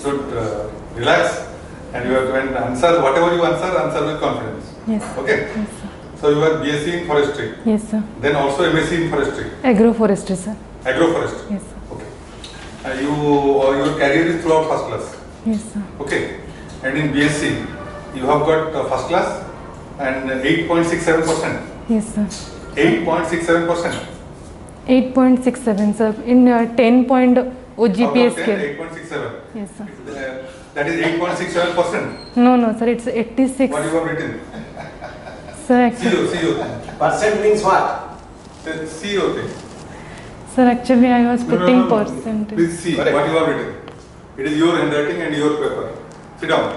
should relax and you have to answer whatever you answer with confidence. Yes. Okay? Yes, sir. So you are BSc in forestry. Yes, sir. Then also MSc in forestry. Agroforestry, sir. Agroforestry. Yes, sir. Okay. Your career is throughout first class. Yes, sir. Okay. And in BSc, you have got first class and 8.67%. Yes, sir. 8.67%. 8.67, sir. In 10 point OGPA Out of 10, scale. 8.67. Yes, sir. That is 8.67%. No, sir. It's 86. What you have written? Sir, actually, CO. Percent means what? CO thing. sir, actually, I was putting No. percentage. Please see Correct. what you have written. It is your handwriting and your paper. Sit down.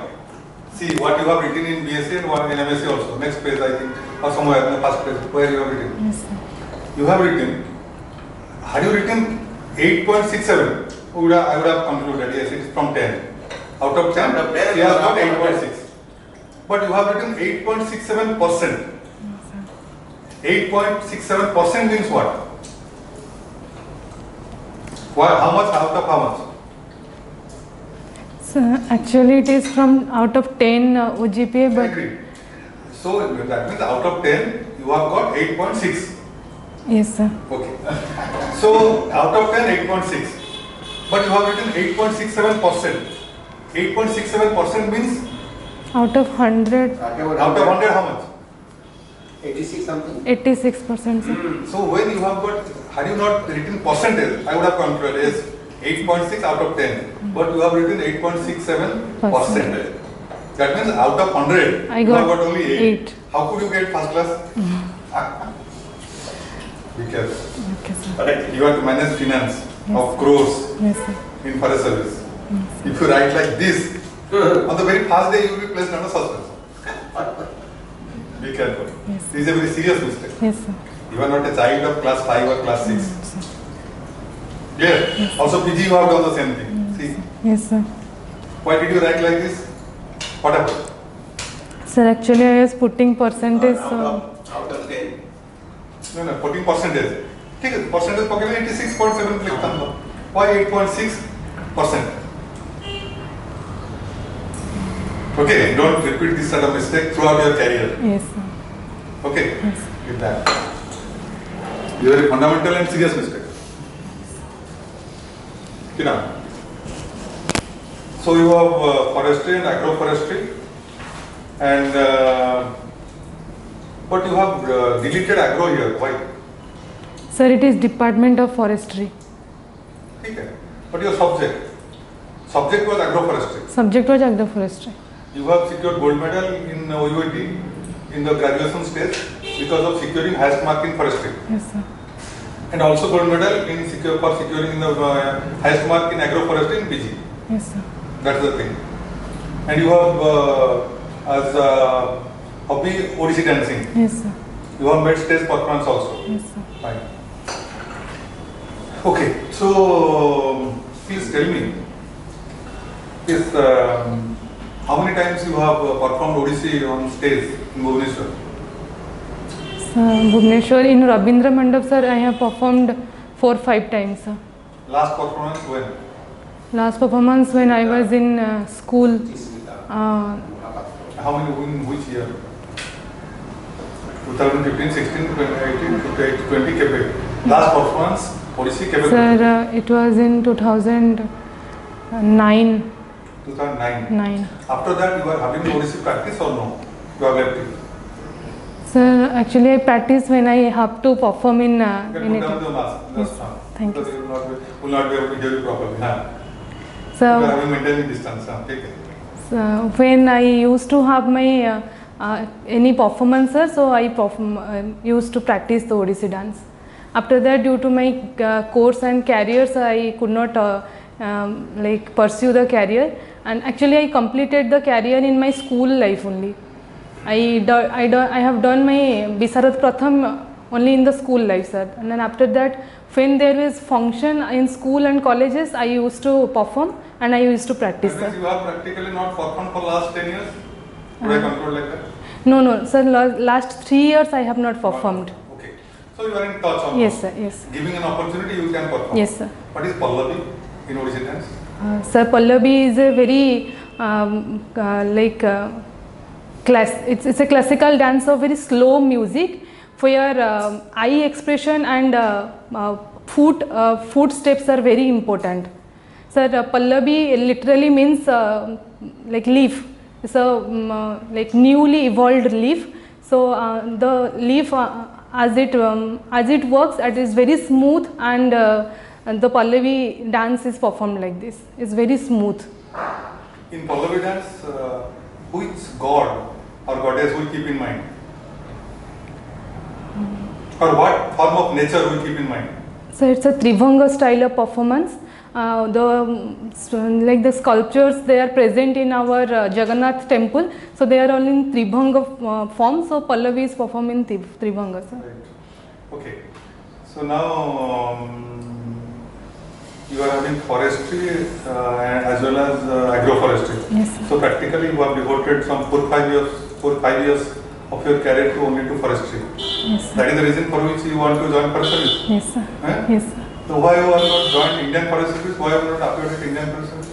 See what you have written in BSc and what in MSc also. Next page, I think, or somewhere in the first page, where you have written. Yes, sir. You have written. Had you written 8.67? I would have concluded yes, it is from 10. Out of 10, Out of 10, he has got out of 8.6. But you have written 8.67%. 8.67% means what? How much? Out of how much? So actually, it is from out of 10 OGPA, but Agreed. So that means out of 10, you have got 8.6. yes, sir. Okay. So out of 10, 8.6. But you have written 8.67%. 8.67% means Out of 100, out of 100 how much? 86 something. 86%, sir. So when you have got, had you not written percentage, I would have concluded as 8.6 out of 10. But you have written 8.67%. That means out of 100, I you have got got only 8. 8. How could you get first class? Be careful. Okay, sir. Correct. You have to manage finance Yes. of crores Yes, sir. in forest service. If you write like this, on the very first day you will be placed under suspense. Be careful. Yes. This is a very serious mistake. Yes, sir. You are not a child of class 5 or class 6. Yes, sir. Yeah. Also PG you have done the same thing. See, Yes, sir. why did you write like this? What happened? Sir, actually, I was putting percentage. Out of 10. No, putting percentage. ठीक है, percentage पकड़े 86.7 लिखता हूँ. Why 8.6%? Okay, don't repeat this sort of mistake throughout your career. Yes, sir. Okay, Yes. with that. You are a fundamental and serious mistake. You know. So you have forestry and agroforestry, and but you have deleted agro here. Why? Sir, it is Department of Forestry. Okay. But your subject was agroforestry. Subject was Agroforestry. You have secured gold medal in OUT in the graduation stage because of securing highest mark in forestry, Yes, sir. and also gold medal in securing the highest mark in agroforestry in PG. Yes, sir. That's the thing. And you have as hobby Odissi dancing. Yes, sir. You have made stage performance also. Yes, sir. Fine. Okay, so please tell me, is how many times you have performed Odissi on stage in Bhubaneswar? Bhubaneswar, in Rabindra Mandap, sir, I have performed 4-5 times, sir. Last performance when? Last performance when I was in school. How many, in which year? 2015, 16, 18, 20, Quebec. Last performance, Odissi, Quebec. Sir, it was in 2009. 2009. After that, you are having Odissi practice or no? You have left it. Sir, actually I practice when I have to perform in You can in put it. down the mask. Yes, That's fine. thank Because you. you will not be able to hear you properly. You are So, having maintaining distance. Take it. so when I used to have my any performance, sir, so I used to practice the Odissi dance. After that, due to my course and careers, I could not like pursue the career, and actually I completed the career in my school life only. I have done my Bisarad Pratham only in the school life, sir, and then after that, when there is function in school and colleges, I used to perform and I used to practice, That means sir. you have practically not performed for last 10 years? Would I conclude like that? No, sir, last 3 years I have not performed. Okay. So you are in touch on Yes, sir, yes. giving an opportunity you can perform. Yes, sir. What is Pallavi in Odissi dance? Sir, Pallavi is a very it's a classical dance of very slow music where eye expression and footsteps are very important. Sir, Pallavi literally means like leaf. It's a like newly evolved leaf. So the leaf as it works, it is very smooth, and the Pallavi dance is performed like this. It's very smooth. In Pallavi dance, which god or goddess will keep in mind? Or what form of nature will keep in mind? So it's a Tribhanga style of performance. The sculptures, they are present in our Jagannath temple, so they are all in Tribhanga form. So Pallavi is performed in Tribhanga. Sir. Right. Okay. So now you are having forestry as well as agroforestry. Yes, sir. So practically you have devoted some 4-5 years of your career to only to forestry. Yes, sir. That is the reason for which you want to join forest service. Yes, sir. Eh? Yes, sir. So why you have not joined Indian forest service? Why you have not appeared at Indian forest service?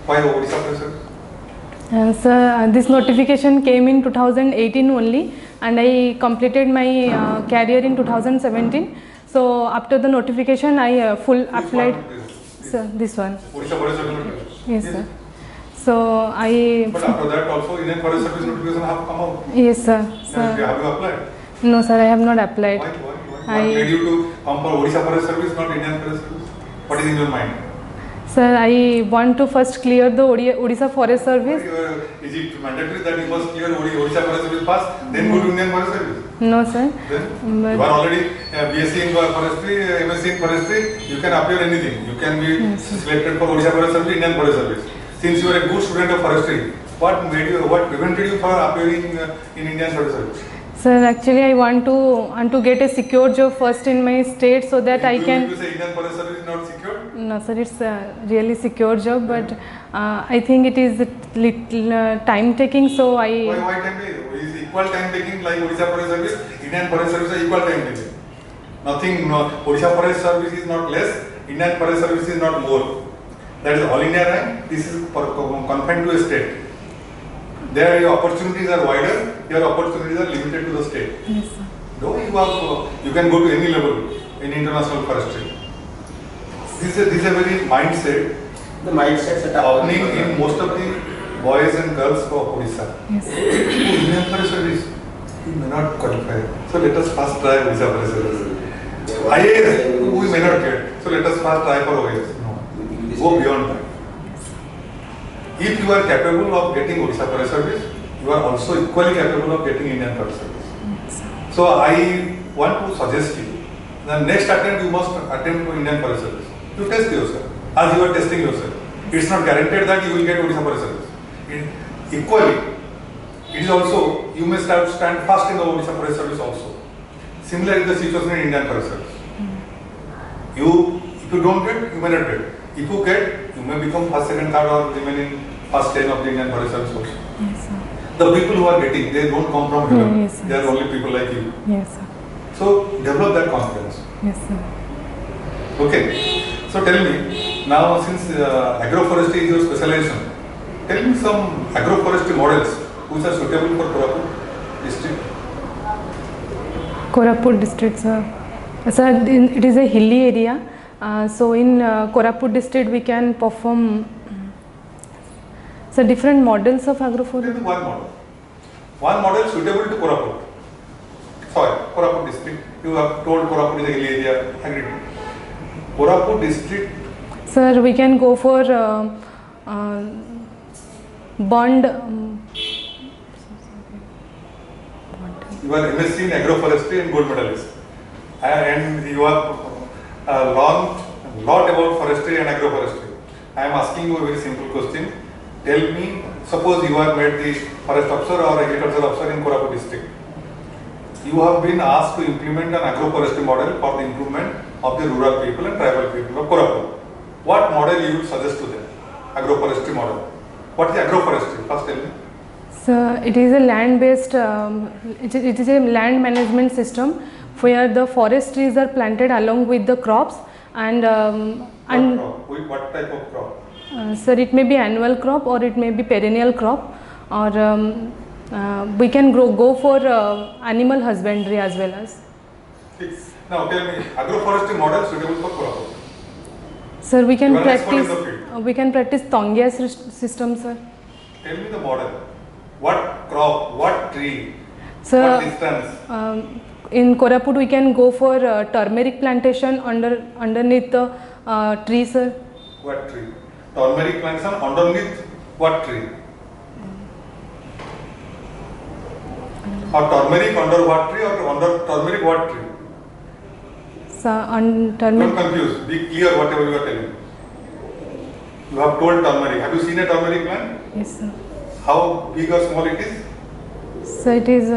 Why Odisha forest service? Sir, this notification came in 2018 only, and I completed my career in 2017. So after the notification, I applied. Sir, this one. Odisha forest service notification. Yes, sir. So I. But after that also Indian forest service notification have come out. Yes, sir. Have you applied? No, sir, I have not applied. Why? What made you to come for Odisha forest service, not Indian forest service? What is in your mind? Sir, I want to first clear the Odisha forest service. Is it mandatory that you must clear Odisha forest service first, then go to Indian forest service? No, sir. Then you are already BSc in forestry, MSc in forestry. You can appear anything. You can be selected for Odisha forest service, Indian forest service. Since you are a good student of forestry, what prevented you from appearing in Indian forest service? Sir, actually I want to get a secure job first in my state, so that I can. You say Indian forest service is not secure? No, sir, it's a really secure job, but I think it is little time taking, so I. Why time taking? Is equal time taking like Odisha forest service? Indian forest service is equal time taking. Nothing. No, Odisha forest service is not less. Indian forest service is not more. That is all India rank. This is confined to a state. There your opportunities are wider, your opportunities are limited to the state. Yes, sir. Though you can go to any level in international forestry. This is a very mindset. The mindsets that are happening in most of the boys and girls of Odisha. Yes. Indian forest service, we may not qualify. So let us first try Odisha forest service. IAS, we may not get. So let us first try for OAS. No. Go beyond that. If you are capable of getting Odisha forest service, you are also equally capable of getting Indian forest service. Yes. So I want to suggest you, the next attempt you must attempt to Indian forest service. You test yourself, as you are testing yourself. It's not guaranteed that you will get Odisha forest service. Equally, it is also, you may stand first in the Odisha forest service also. Similar is the situation in Indian forest service. If you don't get, you may not get. If you get, you may become first, second, third, or remain in first 10 of the Indian forest service also. Yes, sir. The people who are getting, they don't come from heaven. Yes, sir. They are only people like you. Yes, sir. So develop that confidence. Yes, sir. Okay. So tell me, now since agroforestry is your specialization, tell me some agroforestry models which are suitable for Koraput district. Koraput district, sir. Sir, it is a hilly area. So in Koraput district we can perform different models of agroforestry. One model suitable to Koraput. Sorry, Koraput district. You have told Koraput is a hilly area. Agreed. Koraput district. Sir, we can go for bond. You are MSc in agroforestry and gold medalist, and you have learned a lot about forestry and agroforestry. I am asking you a very simple question. Tell me, suppose you are made the forest officer or agriculture officer in Koraput district. You have been asked to implement an agroforestry model for the improvement of the rural people and tribal people of Koraput. What model you would suggest to them? Agroforestry model. What is agroforestry? First tell me. So it is a land-based, it is a land management system where the forest trees are planted along with the crops and What type of crop? Sir, it may be annual crop or it may be perennial crop, or we can go for animal husbandry as well as. Now tell me, agroforestry model suitable for Kolhapur. Sir, we can You are an expert in practice. the field. We can practice Tongya system, sir. Tell me the model. What crop, what tree, Sir, what distance? in Koraput we can go for turmeric plantation underneath the tree, sir. What tree? Turmeric plantation underneath what tree? Or turmeric under what tree or under turmeric what tree? Sir, Don't turmeric. confuse. Be clear whatever you are telling. You have told turmeric. Have you seen a turmeric plant? Yes, sir. How big or small it is? So it is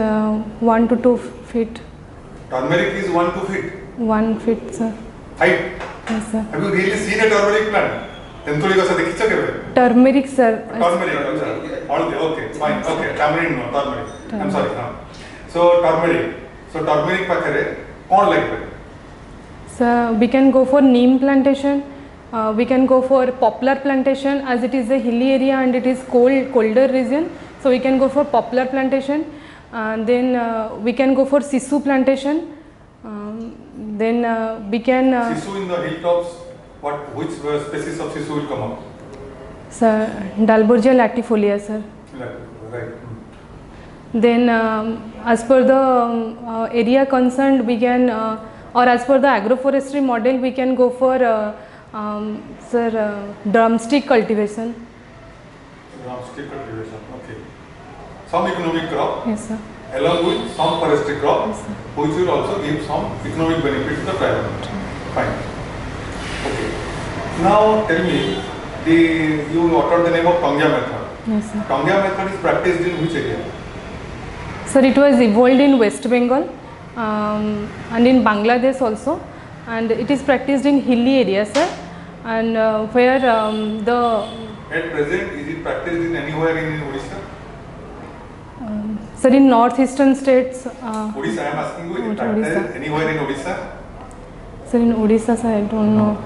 1 to 2 feet. Turmeric is 1 to 2 feet. 1 feet, sir. Height. Yes, sir. Have you really seen a turmeric plant? Tentuli kasa dekhicha kebe? Turmeric, sir. Turmeric. Okay, fine. Okay, tamarind no, turmeric. I'm sorry. So turmeric. So turmeric pakare kon lagbe? So we can go for neem plantation. We can go for poplar plantation as it is a hilly area and it is colder region. So we can go for poplar plantation. Then we can go for sisu plantation. Then we can. Sisu in the hilltops. Which species of sisu will come up? Sir, Dalbergia latifolia, sir. Right. Then as per the area concerned, we can or as per the agroforestry model, we can go for drumstick cultivation. Drumstick cultivation. Okay. Some economic crop. Yes, sir. Along with some forestry crop, Yes, sir. which will also give some economic benefit to the tribal. Fine. Okay. Now tell me, you uttered the name of Tongya method. Yes, sir. Tongya method is practiced in which area? Sir, it was evolved in West Bengal and in Bangladesh also, and it is practiced in hilly areas, sir, and where the. At present, is it practiced in anywhere in Odisha? Sir, in northeastern states. Odisha, I am asking you, is it Odisha. practiced anywhere in Odisha? Sir, in Odisha, sir, I don't know.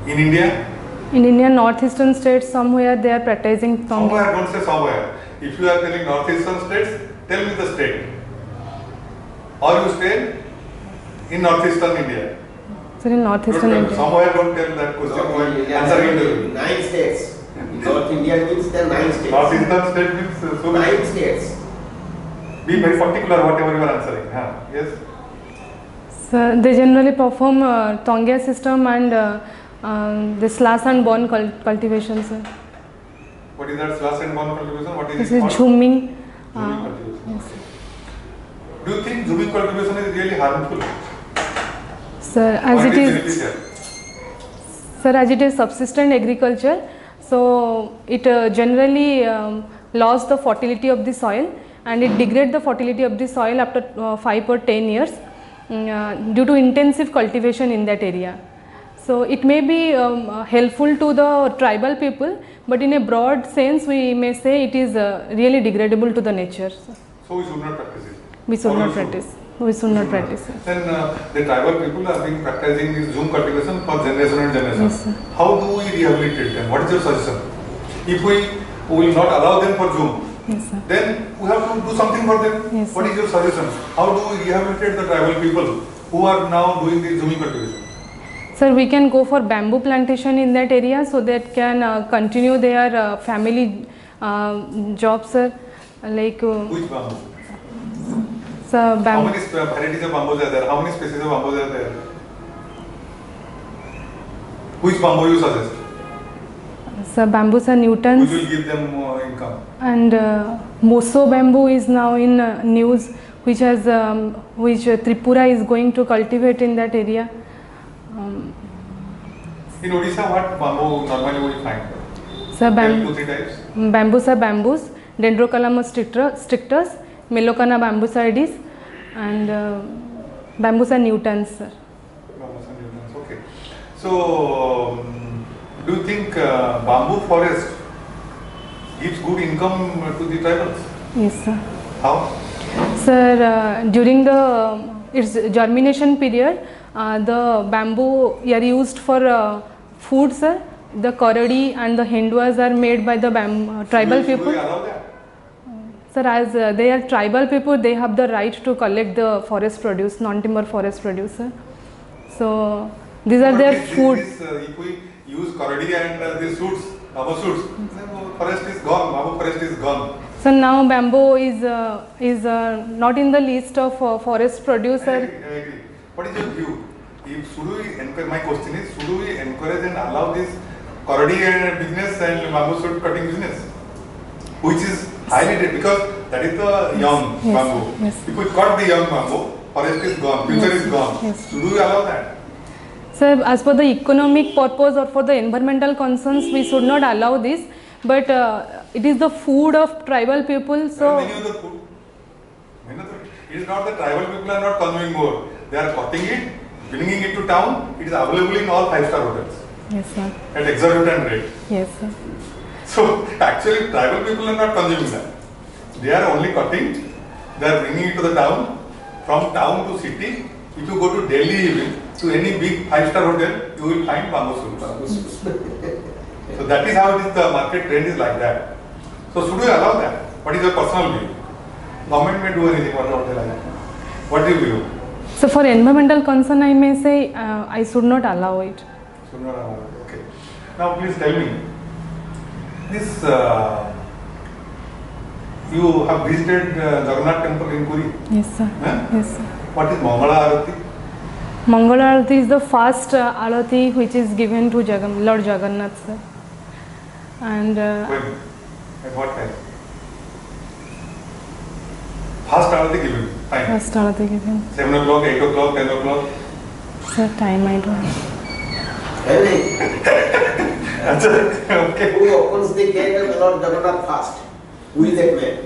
In India? In India, northeastern states, somewhere they are practicing Tongya. Somewhere, don't say somewhere. If you are telling northeastern states, tell me the state. Or you stay in northeastern India. Sir, in northeastern Don't tell, India. somewhere don't tell that question. North India, Answer interview. 9 states. North India means there are 9 states. Northeastern state means so 9 states. be very particular whatever you are answering. Yes. So they generally perform Tongya system and the slash and burn cultivation, sir. What is that slash and burn cultivation? What is This it is called? zooming. Zooming cultivation. Yes. Do you think zooming cultivation is really harmful? Sir, Or as it is, beneficial? sir, as it is subsistent agriculture, so it generally lost the fertility of the soil and it degrades the fertility of the soil after 5 or 10 years due to intensive cultivation in that area. So it may be helpful to the tribal people, but in a broad sense we may say it is really degradable to the nature. So we should not practice it. We should Or not we should? practice. We should not practice. Sir. Then the tribal people have been practicing this zoom cultivation for generation and generation. Yes, sir. How do we rehabilitate them? What is your suggestion? If we will not allow them for zoom, Yes, sir. then we have to do something for them. Yes, What sir. is your suggestion? How do we rehabilitate the tribal people who are now doing the zooming cultivation? Sir, we can go for bamboo plantation in that area so that can continue their family jobs, sir. Like Which bamboo? sir, How bamboo. many varieties of bamboos are there? How many species of bamboos are there? Which bamboo you suggest? Sir, bamboos are Which Newtons, will give them income? and Moso bamboo is now in news, which has which Tripura is going to cultivate in that area. In Odisha, what bamboo normally we find? Sir, Tell 2-3 types. bamboos are bamboos, Dendrocalamus strictus, Melocana bambusoides, and bamboos are Newtons, sir. Bamboos and Newtons, okay. So, do you think bamboo forest gives good income to the tribals? Yes, sir. How? Sir, during its germination period, the bamboo are used for food, sir, the karadi and the hindwas are made by the tribal Should we people. allow that? Sir, as they are tribal people, they have the right to collect the forest produce, non-timber forest produce, sir. So these are But their this, food. if we use karadi and these suits, bamboo suits, then forest is gone, bamboo forest is gone. So now bamboo is not in the list of forest produce, I sir. agree. What is your view? If should we encourage? My question is, should we encourage and allow this karadi and business and bamboo suit cutting business, which is highly rated because that is the young Yes, bamboo. yes. If we cut the young bamboo, forest is gone, future Yes, is gone. yes. Should we allow that? Sir, as for the economic purpose or for the environmental concerns, we should not allow this. But it is the food of tribal people, so Many of the food. It is not the tribal people are not consuming more. They are cutting it, bringing it to town. It is available in all 5-star hotels yes, sir. at exorbitant rate. Yes, sir. So actually, tribal people are not consuming that. They are only cutting. They are bringing it to the town. From town to city, if you go to Delhi even, to any big 5-star hotel, you will find bamboo suits. So that is how it is. The market trend is like that. So should we allow that? What is your personal view? Government may do anything what they like. What do you view? So for environmental concern, I may say I should not allow it. Should not allow it. Okay. Now please tell me. This you have visited Jagannath temple in Puri. Yes, sir. Huh? Yes, sir. What is Mangala Arati? Mangala Arati is the first Arati which is given to Lord Jagannath, sir. And When? At what time? First Arati given. Fine. first Arati given. 7 o'clock, 8 o'clock, 10 o'clock. Sir, time I don't know. Okay. Who opens the gate of Lord Jagannath fast? Who is that man?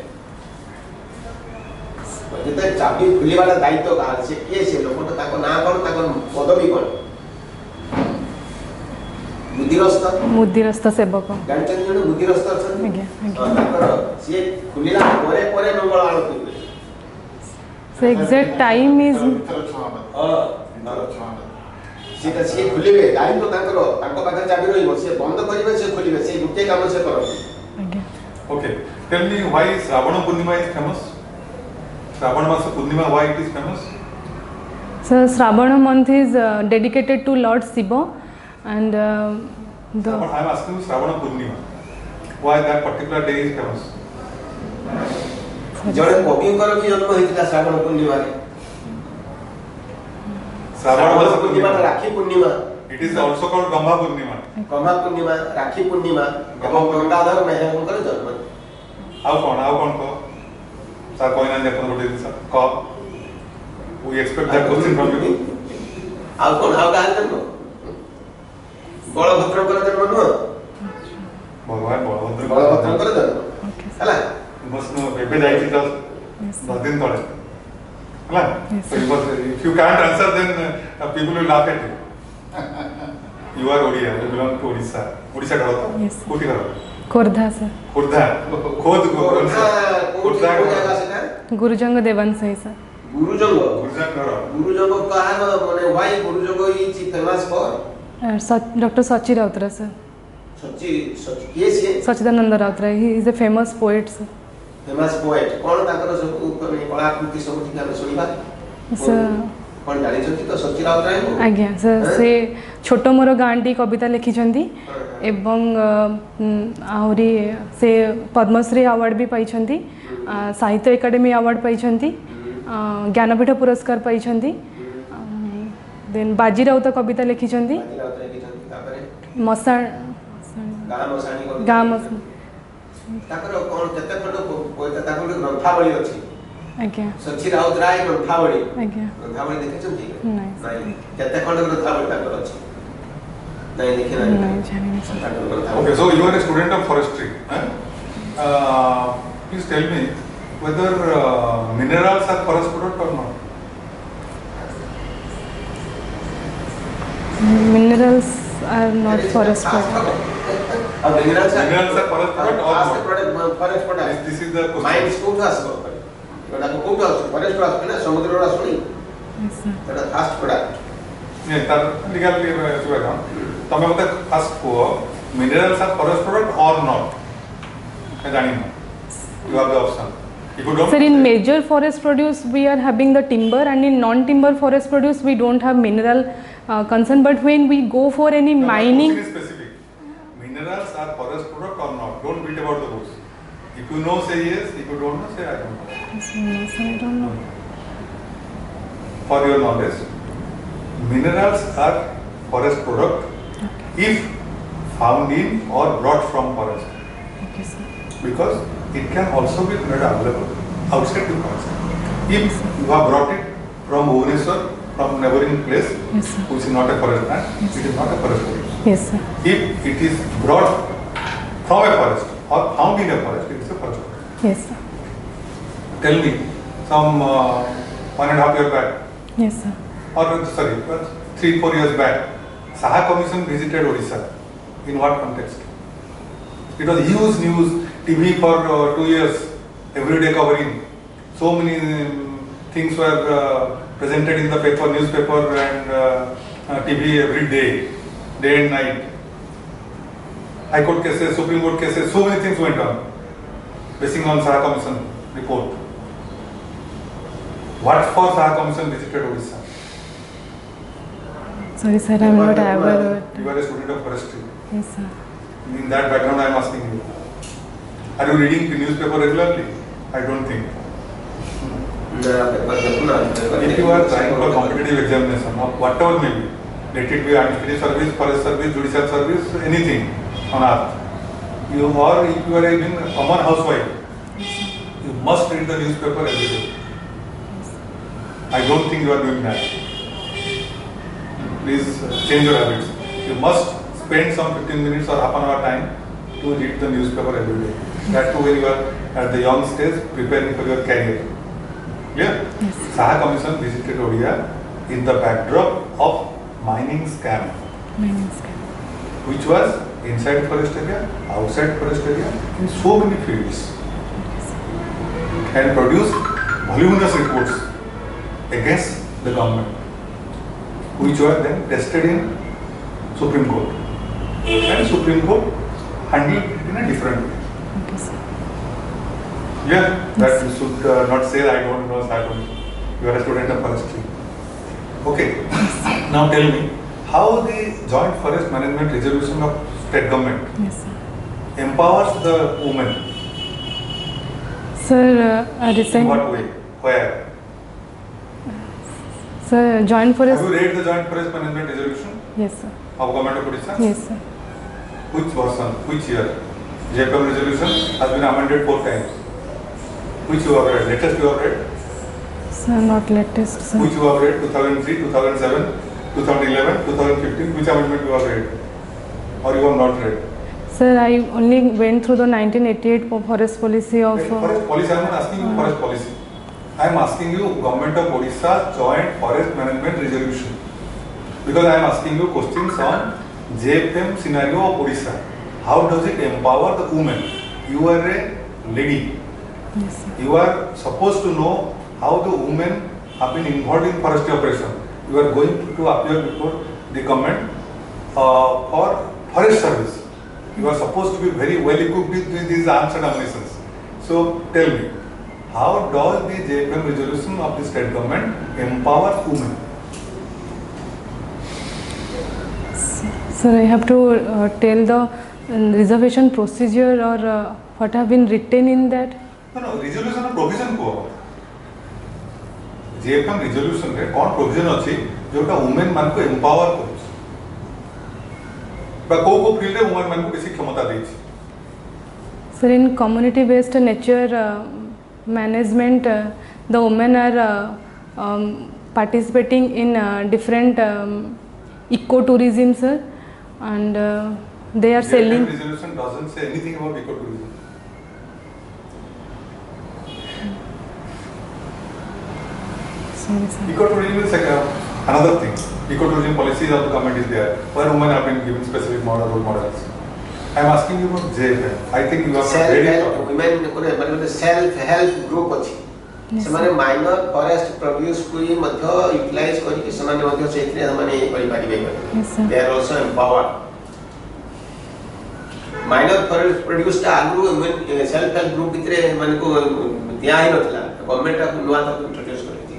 ଯେତେବେଳେ ଚାବି ଖୋଲିବାର ଦାୟିତ୍ୱ କାହାର ସେ କିଏ ସେ ଲୋକଟା ତାଙ୍କ ନାଁ କ'ଣ ତାଙ୍କ ପଦବୀ କ'ଣ ବୁଦ୍ଧିରସ୍ତ Mudirastha Sebaka. ଜାଣିଛନ୍ତି ଜଣେ ବୁଦ୍ଧିରସ୍ତ ଅଛନ୍ତି ଆଜ୍ଞା, ଆଜ୍ଞା। ତାଙ୍କର ସିଏ ଖୋଲିଲା ପରେ ପରେ ମଙ୍ଗଳ ଆଳତୀ ହୁଏ So exact time is ସେଟା ସିଏ ଖୋଲିବେ ଦାୟିତ୍ୱ ତାଙ୍କର ତାଙ୍କ ପାଖରେ ଚାବି ରହିବ ସିଏ ବନ୍ଦ କରିବେ ସେ ଖୋଲିବେ ସେଇ ଗୋଟିଏ କାମ ସେ କରନ୍ତି again. Okay. Tell me why Shravana Purnima is famous? Shravana Masa Purnima, why it is famous? So Shravana month is dedicated to Lord Shiva, and the I am asking you Shravana Purnima. Why that particular day is famous? ଜଣେ କବିଙ୍କର ବି ଜନ୍ମ ହେଇଥିଲା ଶ୍ରାବଣ ପୂର୍ଣ୍ଣିମାରେ ଶ୍ରାବଣ Masa Purnima Rakhi Purnima It is also called Gamba Purnima. ଗମ୍ଭା ପୂର୍ଣ୍ଣିମା ରାକ୍ଷୀ ପୂର୍ଣ୍ଣିମା ଏବଂ ଗଙ୍ଗାଧର ମେହେରଙ୍କର ଜନ୍ମ How con ko? Sir, koi na dekho rote din sir. Ko. We expect that question from you. ଆଉ କ'ଣ ଆଉ କାହାର ଜନ୍ମ ବଳଭଦ୍ରଙ୍କର ଜନ୍ମ ନୁହଁ Bhagwan Balabhadra. ବଳଭଦ୍ରଙ୍କର ଜନ୍ମ ହେଲା Must know. Maybe I just yes, 10 din thode. Hala? Yes, So if you can't answer, then people will laugh at you. You are Odia. You belong to Odisha. Odisha karo to? Yes. Koti karo? Kordha, sir. Khurdha. Khod କୋଉଠି Khurdha କୋଉ karo? ଜାଗା ସେଟା Gurujanga Devansai, sir. Gurujang Khurdha karo? Gurujang କାହାର ମାନେ why Gurujang is famous for Dr. Sachi Rautra, sir. ସଚି କିଏ ସିଏ Sachidananda Rautra. He is a famous poet, sir. Famous poet କ'ଣ ତାଙ୍କର ସବୁ କଳାକୃତି ସବୁ ଟିକେ ଆମେ ଶୁଣିବା Sir. କ'ଣ ଜାଣିଛନ୍ତି ତ ସଚି ରାଉତରାୟଙ୍କୁ ଆଜ୍ଞା ସାର୍ ସେ ଛୋଟ ମୋର ଗାଁଟି କବିତା ଲେଖିଛନ୍ତି ଏବଂ ଆହୁରି ସେ ପଦ୍ମଶ୍ରୀ ଆୱାର୍ଡ଼ ବି ପାଇଛନ୍ତି ସାହିତ୍ୟ ଏକାଡେମୀ ଆୱାର୍ଡ଼ ପାଇଛନ୍ତି ଜ୍ଞାନପୀଠ ପୁରସ୍କାର ପାଇଛନ୍ତି ଦେନ୍ ବାଜି ରାଉତ କବିତା ଲେଖିଛନ୍ତି ତାପରେ ମଶାଣ ଗାଁ ମଶାଣୀ ଗାଁ ମଶାଣ ତାଙ୍କର କ'ଣ କେତେ ଖଣ୍ଡ କବିତା ତାଙ୍କର ଗୋଟେ ଗ୍ରନ୍ଥାବଳୀ ଅଛି ଆଜ୍ଞା ସଚି ରାଉତରାୟ ଗ୍ରନ୍ଥାବଳୀ ଆଜ୍ଞା ଗ୍ରନ୍ଥାବଳୀ ଦେଖିଛନ୍ତି ନାଇଁ ନାଇଁ କେତେ ଖଣ୍ଡ ଗ୍ରନ୍ଥାବଳୀ ତାଙ୍କର ଅଛି ନାଇଁ ଦେଖି ନାଇଁ ନାହିଁ ଜାଣିନି ସାର୍ ତାଙ୍କର ଗ୍ରନ୍ଥାବଳୀ Okay, so you are a student of forestry. Please tell me whether minerals are forest product or not. minerals are not forest product. Minerals are forest product or not? forest product. This is the question. Mines କୋଉଠୁ ଆସିବ ଏଗୁଡ଼ାକ କୋଉଠୁ ଆସୁଛି ଫରେଷ୍ଟରୁ ଆସୁଛି ନା ସମୁଦ୍ରରୁ ଆସୁନି Yes, sir. ଏଟା fast product Yeah, that legally, ତମେ ମୋତେ ଫାଷ୍ଟ କୁହ minerals are forest product or not. You have the option. If you don't Sir, in say- major forest produce we are having the timber, and in non-timber forest produce we don't have mineral concern. But when we go for any No, mining, my question is specific. Minerals are forest product or not? Don't beat about the bush. If you know, say yes. If you don't know, say I don't know. yes, I don't know. For your knowledge, minerals are forest product if found in or brought from forest, Okay, sir. because it can also be made available outside the forest. If you have brought it from Bhubaneswar, from neighboring place, Yes, sir. which is not a forest land, it is not a forest product. Yes, sir. If it is brought from a forest or found in a forest, it is a forest product. Yes, sir. Tell me, some 1.5 years back, Yes, sir. or sorry, 3-4 years back, Saha Commission visited Odisha. In what context? It was huge news, TV for 2 years, every day covering. So many things were presented in the paper, newspaper and TV every day and night. High Court cases, Supreme Court cases, so many things went on, basing on Saha Commission report. What for Saha Commission visited Odisha? Sorry, sir, I am not aware. You are a student of forestry. Yes, sir. In that background, I am asking you. Are you reading the newspaper regularly? I don't think. If you are trying for competitive examination of whatever may be, let it be administrative service, forest service, judicial service, anything on earth, you or if you are even a common housewife, you must read the newspaper every day. I don't think you are doing that. Please change your habits. You must spend some 15 minutes or half an hour time to read the newspaper every day. That too when you are at the young stage preparing for your career. Clear? Yes. Saha Commission visited Odisha in the backdrop of mining scam, Mining scam. which was inside forest area, outside forest area, in so many fields, and produced voluminous reports against the government, which were then tested in Supreme Court. And Supreme Court handled it in a different way. Okay, sir. Yeah, that you should not say I don't know, I don't know. You are a student of forestry. Okay. Now tell me, how the Joint Forest Management Resolution of State Government Yes, sir. empowers the women? Sir, In what way? Where? Sir, Joint Forest. Have you read the Joint Forest Management Resolution Yes, sir. of Government of Odisha? Yes, sir. Which version? Which year? JPM resolution has been amended 4 times. Which you have read? Latest you have read? Sir, not latest, sir. Which you have read? 2003, 2007, 2011, 2015. Which amendment you have read? Or you have not read? Sir, I only went through the 1988 forest policy of. Forest policy, I am not asking you forest policy. I am asking you Government of Odisha Joint Forest Management Resolution. Because I am asking you questions on JFM scenario of Odisha. How does it empower the women? You are a lady. Yes, sir. You are supposed to know how the women have been involved in forestry operation. You are going to appear before the government for forest service. You are supposed to be very well equipped with these arms and ammunition. So tell me, how does the JFM resolution of the state government empower women? Sir, I have to tell the reservation procedure or what have been written in that. No, resolution provision को JFM resolution रे कौन provision अच्छी जोटा women मान को empower करूँ बा को field रे women मान को किसी क्षमता देगी Sir, in community based nature management, the women are participating in different ecotourism, sir, and they are selling. JFM resolution doesn't say anything about ecotourism. Sorry, sir. Ecotourism is like another thing. Ecotourism policies of the government is there, where women have been given specific role models. I am asking you about JFM. I think you have read it. women को self help group अछि ସେମାନେ minor forest produce କୁ ମଧ୍ୟ utilise କରିକି ସେମାନେ ମଧ୍ୟ ସେଇଥିରେ ସେମାନେ କରିପାରିବେ Yes, sir. they are also empowered minor forest produce टा आगु सेल्फ हेल्प ग्रुप भितरे माने को दिया ही नथला गवर्नमेंट आ नुवा तक इंट्रोड्यूस कर दी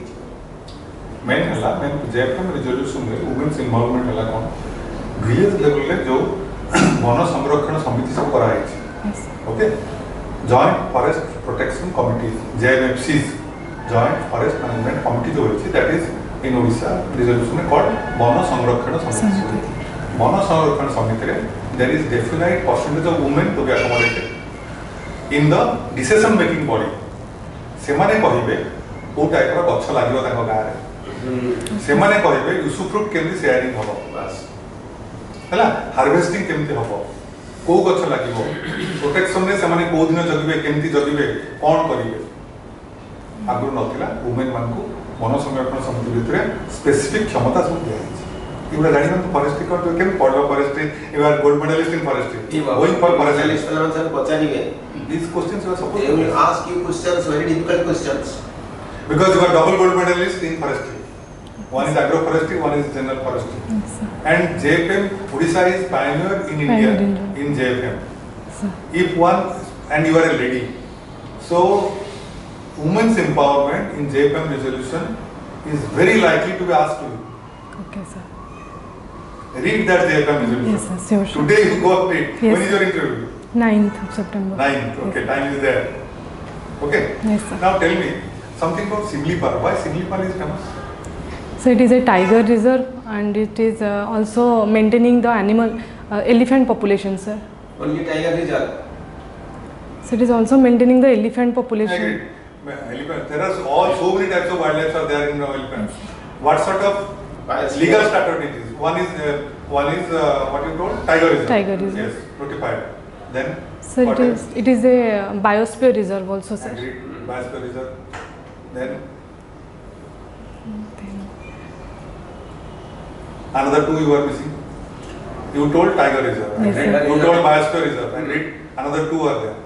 मेन हला मेन जेएफएम रिजोल्यूशन में वुमेन्स इन्वॉल्वमेंट हला कोन विलेज लेवल ले जो वन संरक्षण समिति सब करा है okay joint forest protection committee JMFCs joint forest management committee जो है that is in Odisha resolution में कॉल्ड वन संरक्षण समिति वन संरक्षण समिति रे there is definite percentage of women to be accommodated in the decision making body से माने कहिबे को टाइप रो गछ लागियो ताको गां रे से माने कहिबे यूसुफ्रुट केमि शेयरिंग हबो बस हला हार्वेस्टिंग केमति हबो को गछ लागियो प्रोटेक्शन रे से माने को दिन जगिबे केमति जगिबे कोन करिवे आगु नथिला वुमेन मान को वन संरक्षण समिति भितरे स्पेसिफिक क्षमता सब दिया है इबरा जानिबन तो फॉरेस्ट्री को केम पढलो forestry you are gold medalist in forestry going for forestry sir पचारिबे these questions you are supposed they to will ask you questions very difficult questions because you are double gold medalist in forestry one is agroforestry one is general forestry Yes, sir. and JFM Odisha is pioneer in India in JFM Sir. if one and you are a lady so women's empowerment in JFM resolution is very likely to be asked to you Okay, sir. read that JFM resolution Yes, sir. Sure, sure. today you go up it Yes. when is your interview 9th of September. 9th okay time is there okay Yes, sir. now tell me something about Simlipal why Simlipal is famous So it is a tiger reserve and it is also maintaining the animal elephant population, sir. only tiger reserve So it is also maintaining the elephant population. Agreed. Elephant. There are all so many types of wildlife are there in elephants. What sort of legal status it is? One is what you told tiger reserve. Tiger reserve. Yes, notified. Then. So what else? it is a biosphere reserve also, sir. Agreed. Biosphere reserve. Then another two you are missing. You told tiger reserve. Yes, Agreed. sir. You told biosphere reserve. Agreed. Another two are there.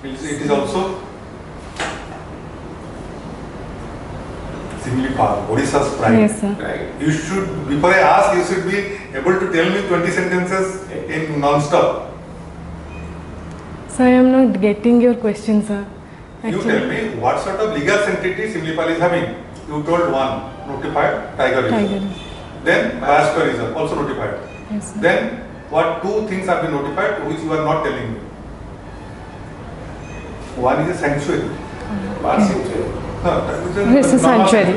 It is also Simlipal, Odisha's pride. Yes, sir. right You should, before I ask, you should be able to tell me 20 sentences in non-stop. So I am not getting your question, sir. You tell me what sort of legal entity Simlipal is having. You told one, notified, tiger reserve. Tiger reserve. Then biosphere reserve, also notified. Yes, sir. Then what two things have been notified which you are not telling me? One is a sanctuary. Bird sanctuary. No, Yes, a normal sanctuary.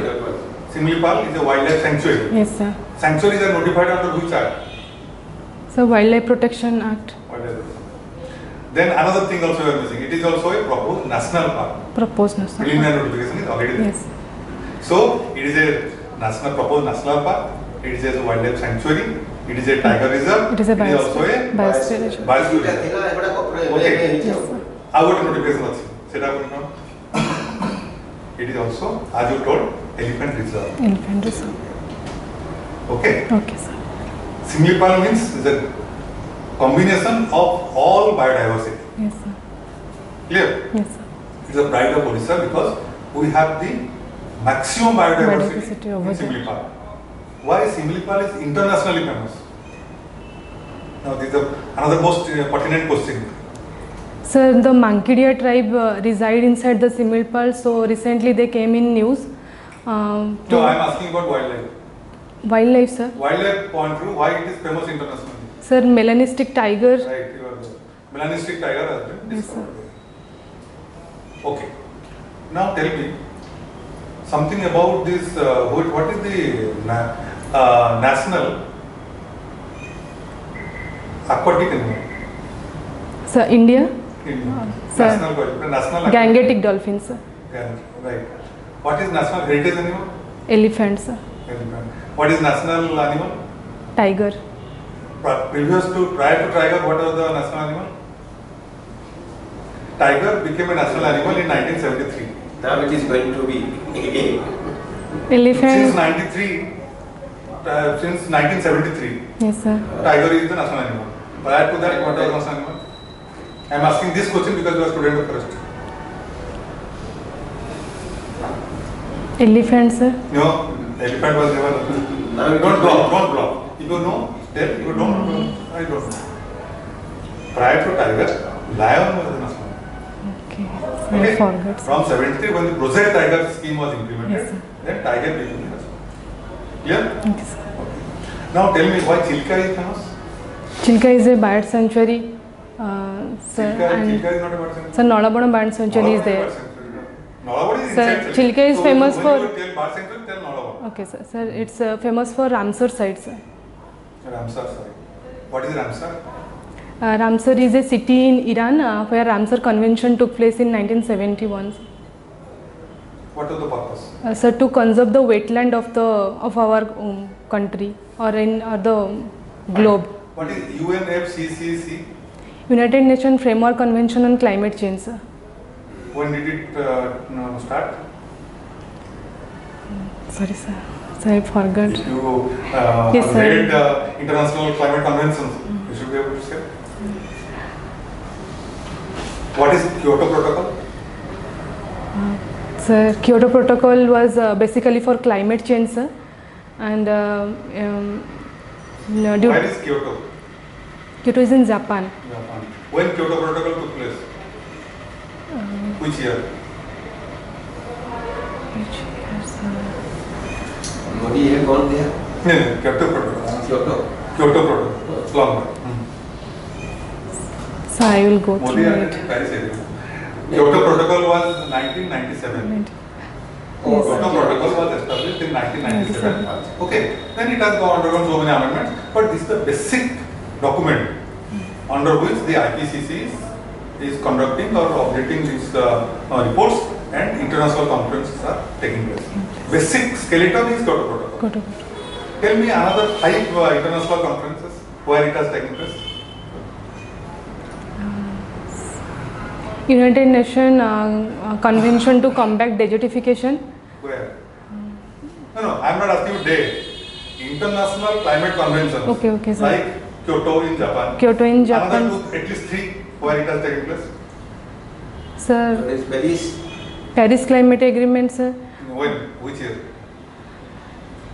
Simlipal is a wildlife sanctuary. Yes, sir. Sanctuaries are notified under which act? So Wildlife Protection Act. What is this? Then another thing also we are missing. It is also a proposed national park. Proposed national Preliminary park. notification is already there. Yes. So it is a proposed national park. It is a wildlife sanctuary. It is a tiger reserve. It is a also a biosphere reserve. biosphere ଦୁଇଟା reserve. ଥିଲା ଏଗୁଡା Okay. Yes, sir. ଆଉ ଗୋଟେ notification ଅଛି ସେଟା ଆପଣ କଣ? It is also as you told elephant reserve. Elephant reserve. Okay. Okay, sir. Simlipal means is a combination of all biodiversity. Yes, sir. Clear? Yes, sir. It's a pride of Odisha because we have the maximum biodiversity Biodiversity over in there. Simlipal. Why Simlipal is internationally famous? Now this is another most pertinent question. Sir, the Mankidia tribe reside inside the Similpal, so recently they came in news. No, I am asking about wildlife. Wildlife, sir. Wildlife point of view, why it is famous internationally? Sir, melanistic tiger. Right, you are the melanistic tiger has been Yes, discovered there. Okay. Now tell me something about this. What is the national aquatic animal? Sir, India. Sir. National Gangetic dolphin, sir. Right. What is national heritage animal? Elephant, sir. Elephant. What is national animal? Tiger. Prior to tiger, what was the national animal? Tiger became a national animal in 1973. now it is going to be again Elephant. Since 93, since 1973, Yes, sir. tiger is the national animal. Prior to that, what was the national animal? I am asking this question because you are a student of forestry. Elephant, sir. No, elephant was never. Don't block. If you know, tell. If you don't know, I don't know. Prior to tiger, lion was the national. Okay. Okay. I forgot. From 73 when the Project Tiger scheme was implemented, Yes, sir. then tiger became the national. Clear? Okay, sir. Now tell me why Chilka is famous? Chilka is a bird sanctuary, sir. Chilka And is not a bird sanctuary. sir, Nolabona bird sanctuary is there. Nolabona is Sir, inside Chilka is famous when for- you tell bird sanctuary, tell Nolabona. Okay, sir. Sir, it's famous for Ramsar site, sir. Ramsar, sorry. What is Ramsar? Ramsar is a city in Iran where Ramsar Convention took place in 1971. What was the purpose? Sir, to conserve the wetland of our country or the globe. What is UNFCCC? United Nations Framework Convention on Climate Change, sir. When did it start? Sorry, sir. Sir, I forgot. If you Yes, sir. read international climate conventions, you should be able to say. What is Kyoto Protocol? Sir, Kyoto Protocol was basically for climate change, sir. And Where is Kyoto? Kyoto is in Japan. Japan. When Kyoto Protocol took place? Which year? Modi had gone there. No, Kyoto Protocol. Kyoto. Kyoto Protocol. It's longer. So I will go Modi through and it. Paris area. Kyoto Protocol was 1997. Oh, Kyoto Protocol was established in 1997. Okay, then it has undergone so many amendments, but this is the basic document under which the IPCC is conducting or updating these reports and international conferences are taking place. Basic skeleton is Kyoto Protocol. Kyoto. Tell me another 5 international conferences where it has taken place. United Nations Convention to Combat Desertification. Where? No, I am not asking you date. International climate conventions. Okay, sir. Like Kyoto in Japan. Kyoto in Japan. Another 2, at least 3 where it has taken place. Sir, There is Paris. Paris Climate Agreement, sir. When? Which year?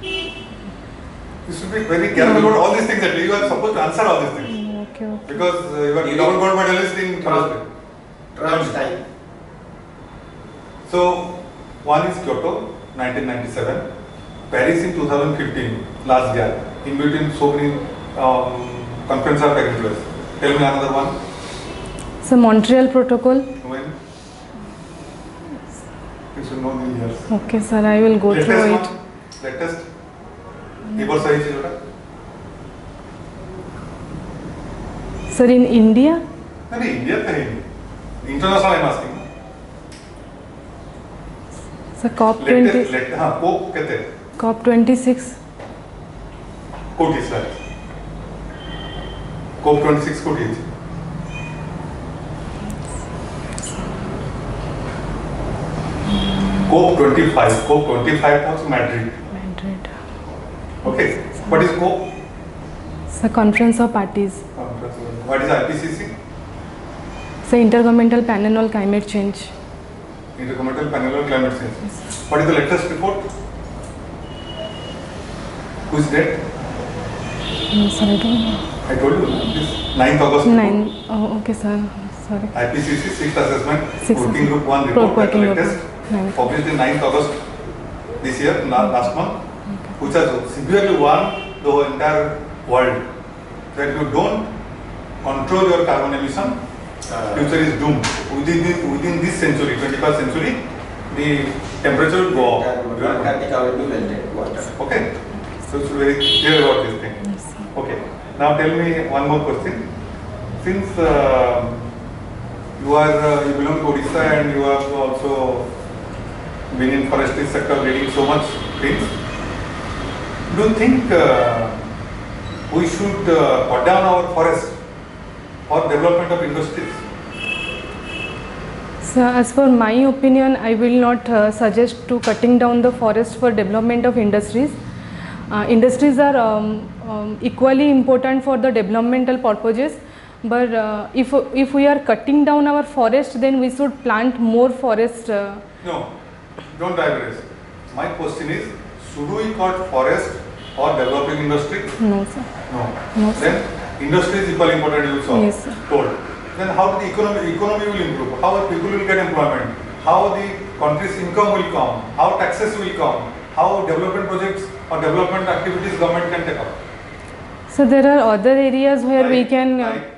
You should be very careful about all these things. Actually, you are supposed to answer all these things Okay. because you are double gold medalist in chemistry. Trump's time. So one is Kyoto, 1997. Paris in 2015, last year. In between, so many conferences are taking place. Tell me another one. So Montreal Protocol. When? You should know the years. Okay, sir. I will go Latest through it. one. Latest. Ibar Sahi Chilota. Sir, in India. No, India कहीं नहीं. International I am asking. Sir, COP20. हाँ, COP कहते हैं. COP26. कोटी sir. COP 26 कोटी है. COP 25. COP 25 was Madrid. Madrid. Okay. What is COP? Sir, Conference of Parties. What is IPCC? Sir, Intergovernmental Panel on Climate Change. Intergovernmental Panel on Climate Change. What is the latest report? Who is dead? No, sir, I don't know. I told you, this 9th August report. 9. Oh, okay, sir. Sorry. IPCC 6th Assessment Sixth Working Group 1 Group report, Working Group. latest, Ninth. published in 9th August this year, last month, which has severely warned the entire world that if you don't control your carbon emission, future is doomed. Within this century, 21st century, the temperature will go up. Antarctica will be melted water. Okay, so it's very clear about this thing. Yes, sir. Okay, now tell me one more question. Since you belong to Odisha and you have also been in forestry sector reading so much things, do you think we should cut down our forest for development of industries? So, as for my opinion, I will not suggest to cutting down the forest for development of industries. Industries are equally important for the developmental purposes, but if we are cutting down our forest, then we should plant more forest. No, don't digress. My question is, should we cut forest for developing industry? No, sir. No. No, sir. Then Industry is equally important, you saw. Yes, sir. Told. Then how the economy will improve? How people will get employment? How the country's income will come? How taxes will come? How development projects or development activities government can take up? So there are other areas where we Like- can, like-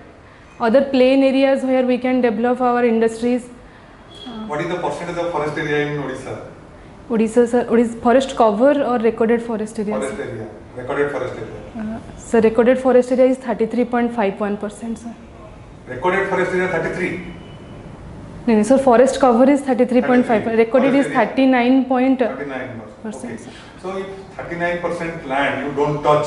other plain areas where we can develop our industries. What is the percentage of forest area in Odisha? Odisha, sir, Odisha forest cover or recorded forest areas? Forest area, recorded forest area. So recorded forest area is 33.51%, sir. Recorded forest area 33. No, so forest cover is 33.5. 33. Recorded is Forest 39.0. 39%. Okay. So if 39% land you don't touch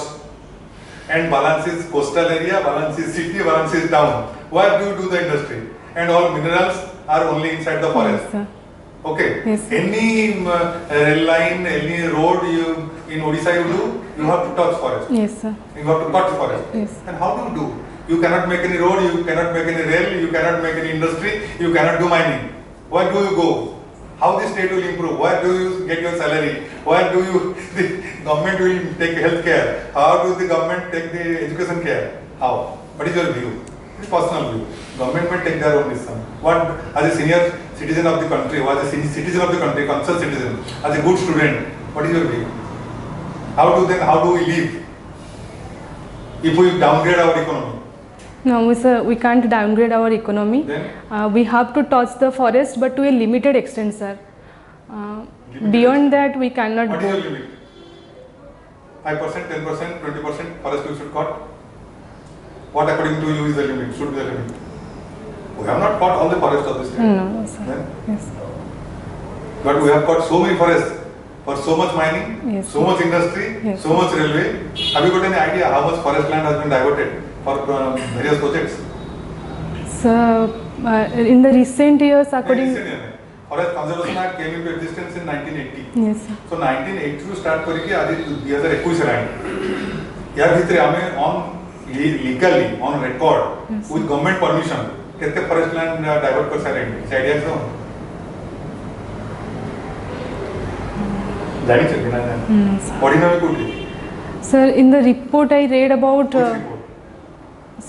and balance is coastal area, balance is city, balance is town, why do you do the industry? And all minerals are only inside the forest. Yes, sir. Okay. Yes. Any rail line, any road you in Odisha you do, you have to touch forest. Yes, sir. You have to cut forest. Yes. And how do you do? You cannot make any road, you cannot make any rail, you cannot make any industry, you cannot do mining. Where do you go? How the state will improve? Where do you get your salary? Where do you, the government will take health care? How do the government take the education care? How? What is your view? It's personal view. Government may take their own decision. What, as a senior citizen of the country, or as a citizen of the country, concerned citizen, as a good student, what is your view? How do we live if we downgrade our economy? No, sir, we can't downgrade our economy. Then? We have to touch the forest, but to a limited extent, sir. Beyond that, we cannot What is go. your limit? 5%, 10%, 20% forest you should cut? What according to you is the limit, should be the limit? We have not cut all the forests of the state. No, sir. Then? Yes. But we have got so many forests for so much mining, Yes, so much industry, yes, so much railway. Have you got any idea how much forest land has been diverted for various projects? So, in the recent years, according. Forest Conservation Act came into existence in 1980. Yes, sir. So 1980 ରୁ start କରିକି ଆଜି 2021 ହେଲାଣି. ୟା ଭିତରେ ଆମେ legally on record Yes, with government permission କେତେ forest land divert କରି ସାରିଲେଣି? କିଛି idea ଅଛି? ଜାଣିଛ କି ନା ଜାଣି? No, sir. ପଢିନ ବି କୋଉଠି? Sir, in the report I read about, Which report?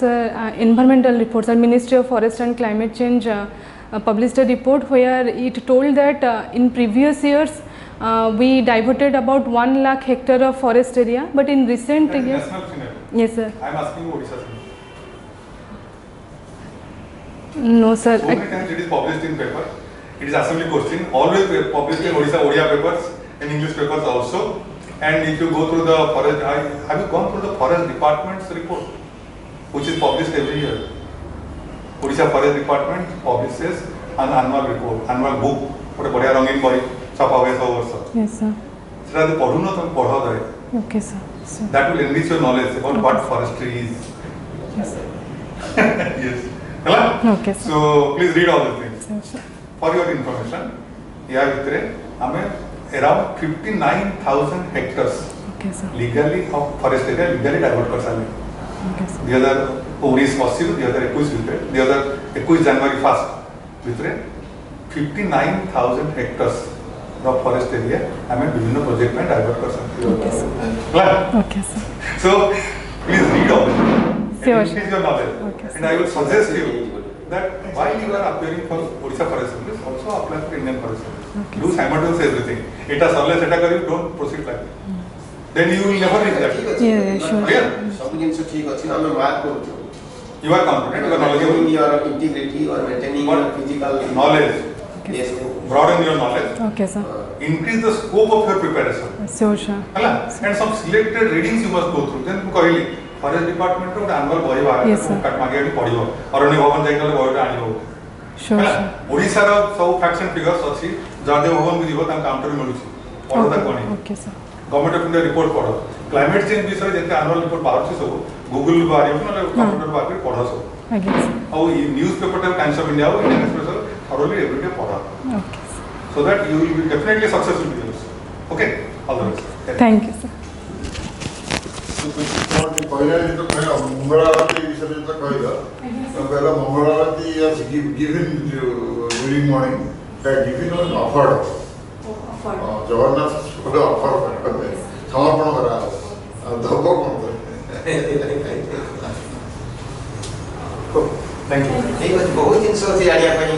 sir, environmental reports, sir, Ministry of Forest and Climate Change published a report where it told that in previous years we diverted about 1 lakh hectare of forest area, but in recent That is years. national scenario. Yes, sir. I am asking you Odisha scenario. No, sir. So many times it is published in paper. It is assembly question, always published in Odisha Odia papers, in English papers also. And if you go through the forest, have you gone through the forest department's report, which is published every year? Odisha Forest Department publishes an annual report, annual book. ଗୋଟେ ବଢିଆ ରଙ୍ଗୀନ ବହି ଛପା ହୁଏ ସବୁ ବର୍ଷ. Yes, sir. ସେଟା ଯଦି ପଢୁନ ତମେ ପଢ ଥରେ. Okay, sir. So, That will enrich your knowledge about what forestry is. yes, sir. Yes. ହେଲା? Okay, sir. So please read all these things. Yes, sir. For your information, ୟା ଭିତରେ ଆମେ around 59,000 hectares Okay, sir. legally of forest area legally divert कर साले. Okay, sir. 2019 ରୁ 2021 ଭିତରେ 2021 ଜାନୁଆରୀ 1 ଭିତରେ 59,000 hectares of forest area ଆମେ ବିଭିନ୍ନ ପ୍ରୋଜେକ୍ଟ ପାଇଁ ଡାଇଭର୍ଟ कर सकते Okay, sir. हैं. Okay, sir. So please read all this and Sure. increase your knowledge. Okay, And I will suggest you that while you are appearing for Odisha Forest Service, also apply for Indian Forest Service. Okay. Do simultaneously everything. Eta sarle seta kari, don't proceed like that. Then you will never reach that. ଠିକ ଅଛି Yeah, sure. Clear? ସବୁ ଜିନିଷ ଠିକ ଅଛି ଆମେ mark କରୁଛୁ You are confident, you are knowledgeable. maintaining your integrity or maintaining What? your physical Knowledge, yes broaden your knowledge, Okay, sir. increase the scope of your preparation. Sure, sure. Hala? And some selected readings you must go through. Then ମୁଁ କହିଲି Forest Department ର ଗୋଟେ annual ବହି ବାହାରେ Yes, sir. ମାଗିକି ପଢିବ. ଅରଣ୍ୟ ଭବନ ଯାଇକି ଗଲେ ବହିଟା ଆଣିବ. Sure, ହେଲା? sure. ଓଡ଼ିଶାର ସବୁ ଫ୍ୟାକ୍ଟସ୍ ଆଣ୍ଡ ଫିଗର୍ସ ଅଛି ଜୟଦେବ ଭବନକୁ ଯିବ ତାଙ୍କ କାଉଣ୍ଟରରେ ମିଳୁଛି ପଢ ତାକୁ ଆଣି Okay, sir. Government of India report ପଢ କ୍ଲାଇମେଟ୍ ଚେଞ୍ଜ ବିଷୟରେ ଯେତେ ଆନୁଆଲ ରିପୋର୍ଟ ବାହାରୁଛି ସବୁ ଗୁଗୁଲ ବାହାରିବ ନହେଲେ କମ୍ପ୍ୟୁଟର ବାହାରିବ ପଢ ସବୁ Again, sir. ଆଉ ଇ ନ୍ୟୁଜ୍ ପେପରଟା ଟାଇମ୍ସ ଅଫ୍ ଇଣ୍ଡିଆ ହଉ ଇଣ୍ଡିଆନ୍ ଏକ୍ସପ୍ରେସ୍ ଥରୋଲି ଏଭରିଡେ ପଢ Okay, sir. so that you will be definitely successful with this. Okay, all the best. Thank you, sir. କହିଲେ ତ କହିଲ ମଙ୍ଗଳବାରତି ବିଷୟରେ ତ କହିଲ ତ କହିଲ ମଙ୍ଗଳବାରତି given during morning given offered Jagannath ଗୋଟେ ଅଫର ସମର୍ପଣ କରାହେବ ଆଉ ଦେବ କ'ଣ थैंक यू ठीक अछि बहुत जिनस अछि जानिया पई